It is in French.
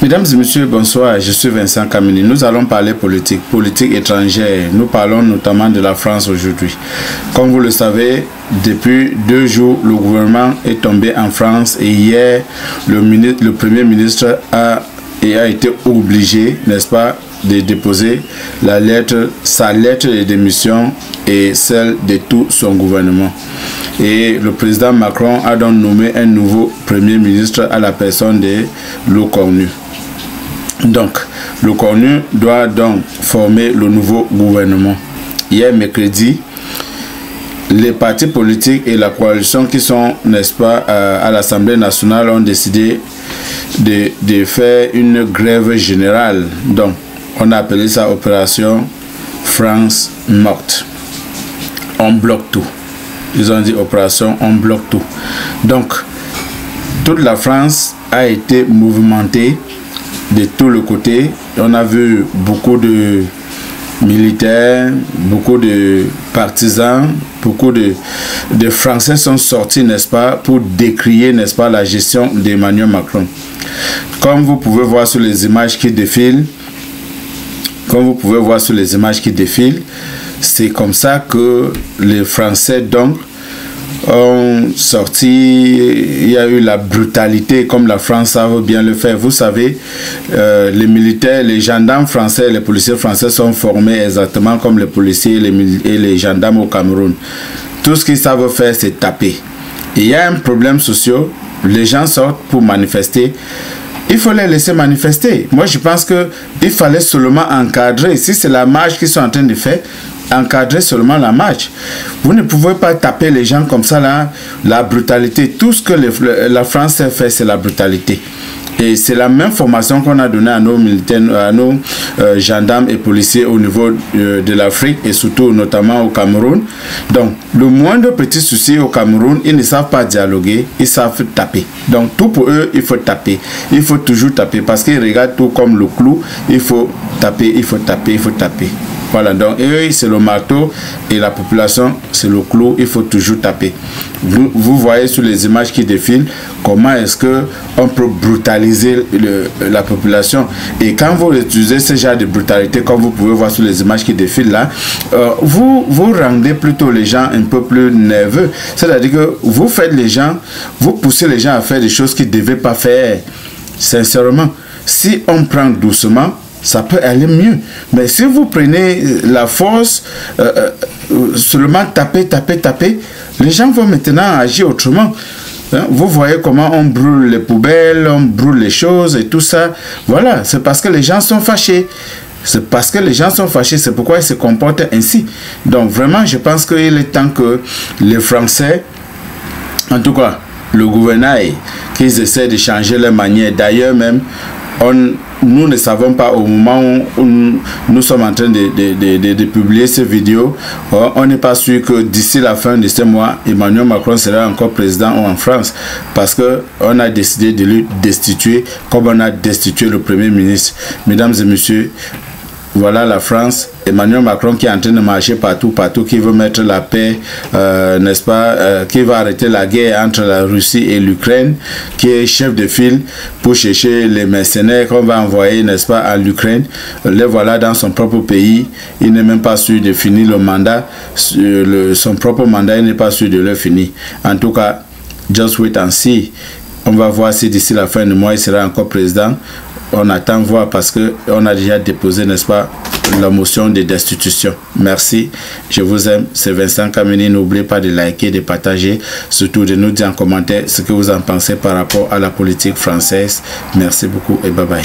Mesdames et messieurs, bonsoir, je suis Vincent Kamini. Nous allons parler politique étrangère. Nous parlons notamment de la France aujourd'hui. Comme vous le savez, depuis 2 jours, le gouvernement est tombé en France et hier, le Premier ministre a été obligé, n'est-ce pas, de déposer sa lettre de démission et celle de tout son gouvernement. Et le président Macron a donc nommé un nouveau Premier ministre à la personne de Lecornu. Donc, Lecornu doit donc former le nouveau gouvernement. Hier, mercredi, les partis politiques et la coalition qui sont, n'est-ce pas, à l'Assemblée nationale ont décidé de faire une grève générale. Donc, on a appelé ça Opération France morte. On bloque tout. Ils ont dit Opération on bloque tout. Donc, toute la France a été mouvementée de tous les côtés. On a vu beaucoup de militaires, beaucoup de partisans, beaucoup de Français sont sortis, n'est-ce pas, pour décrier, n'est-ce pas, la gestion d'Emmanuel Macron. Comme vous pouvez voir sur les images qui défilent, c'est comme ça que les Français donc ont sorti. Il y a eu la brutalité comme la France savent bien le faire. Vous savez, les militaires, les gendarmes français, les policiers français sont formés exactement comme les policiers et les gendarmes au Cameroun. Tout ce qu'ils savent faire, c'est taper. Et il y a un problème social. Les gens sortent pour manifester. Il faut les laisser manifester. Moi, je pense qu'il fallait seulement encadrer. Si c'est la marche qu'ils sont en train de faire, encadrer seulement la marche. Vous ne pouvez pas taper les gens comme ça, là, la brutalité. Tout ce que la France sait faire, c'est la brutalité. Et c'est la même formation qu'on a donnée à nos militaires, à nos gendarmes et policiers au niveau de l'Afrique et surtout notamment au Cameroun. Donc, le moindre petit souci au Cameroun, ils ne savent pas dialoguer, ils savent taper. Donc, tout pour eux, il faut taper. Il faut toujours taper parce qu'ils regardent tout comme le clou. Il faut taper, il faut taper, il faut taper. Voilà, donc eux, c'est le marteau et la population, c'est le clou, il faut toujours taper. Vous voyez sur les images qui défilent, comment est-ce qu'on peut brutaliser la population. Et quand vous utilisez ce genre de brutalité, comme vous pouvez voir sur les images qui défilent là, vous rendez plutôt les gens un peu plus nerveux. C'est-à-dire que vous faites les gens, vous poussez les gens à faire des choses qu'ils ne devaient pas faire. Sincèrement, si on prend doucement, ça peut aller mieux. Mais si vous prenez la force, seulement taper, les gens vont maintenant agir autrement. Vous voyez comment on brûle les poubelles, on brûle les choses et tout ça. Voilà, c'est parce que les gens sont fâchés. C'est parce que les gens sont fâchés, c'est pourquoi ils se comportent ainsi. Donc vraiment, je pense qu'il est temps que les Français, en tout cas, le gouvernail, qu'ils essaient de changer leur manière. D'ailleurs même, nous ne savons pas au moment où nous sommes en train de publier ces vidéos, on n'est pas sûr que d'ici la fin de ce mois, Emmanuel Macron sera encore président en France parce qu'on a décidé de lui destituer comme on a destitué le Premier ministre. Mesdames et messieurs, voilà la France, Emmanuel Macron qui est en train de marcher partout, qui veut mettre la paix, n'est-ce pas, qui va arrêter la guerre entre la Russie et l'Ukraine, qui est chef de file pour chercher les mercenaires qu'on va envoyer, n'est-ce pas, à l'Ukraine. Les voilà dans son propre pays, il n'est même pas sûr de finir le mandat, son propre mandat, il n'est pas sûr de le finir. En tout cas, just wait and see. On va voir si d'ici la fin du mois, il sera encore président. On attend voir parce qu'on a déjà déposé, n'est-ce pas, la motion de destitution. Merci, je vous aime, c'est Vincent Kamini. N'oubliez pas de liker, de partager, surtout de nous dire en commentaire ce que vous en pensez par rapport à la politique française. Merci beaucoup et bye bye.